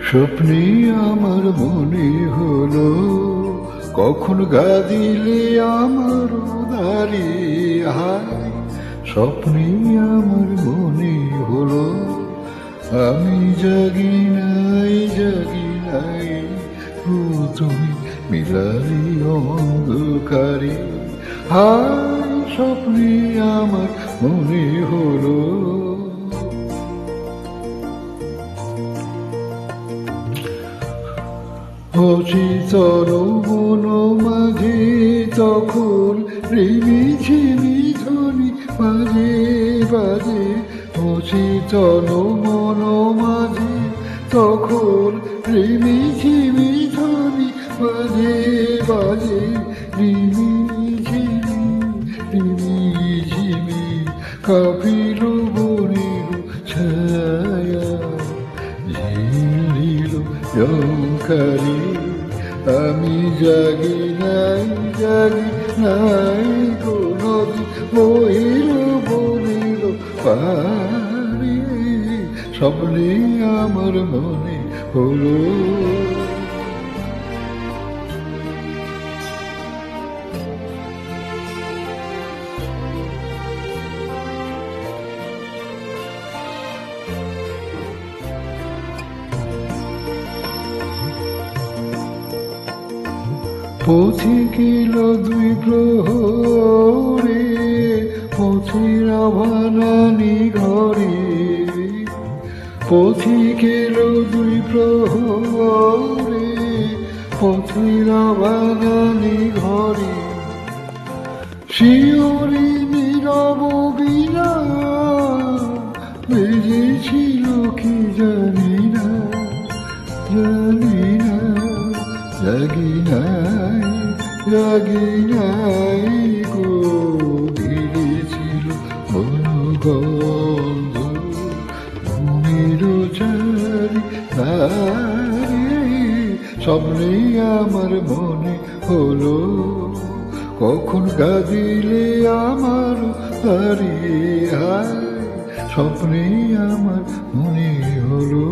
স্বপ্নে আমার মনে হলো, কখন গা দিলে আমার উদারে হায়। স্বপ্নে আমার মনে হলো, আমি জাগি নাই, ও তুমি মিলালি অন্ধকারে হায়। স্বপ্নে আমার মনে হলো, অচেতন মন মাঝে তখন রিমিঝিমি ধ্বনি বাজে বাজে। অচেতন মন মাঝে তখন রিমিঝিমি ধ্বনি বাজে বাজে। রিমিঝিমি রিমিঝিমি কাঁপিল বনের ছায়া, ঝিলিল জঙ্কারে আমি জাগি নাই কোনদিন বহিল বলিল পারে। স্বপ্নে আমার মনে হলো, পথিক এলো দুই প্রহরে, পথির আভানানি ঘরে। পথিক এলো দুই প্রহরে, পথির আভানানি ঘরে। শিয়রে নীরব বিনা বেজেছিল কি জানি না, জাগি নাই গো। ঘিরেছিল বনগন্ধ ঘুমের চারি ধারে। স্বপ্নে আমার মনে হলো, কখন গা দিলে আমার তারে হায়। স্বপ্নে আমার মনে হলো।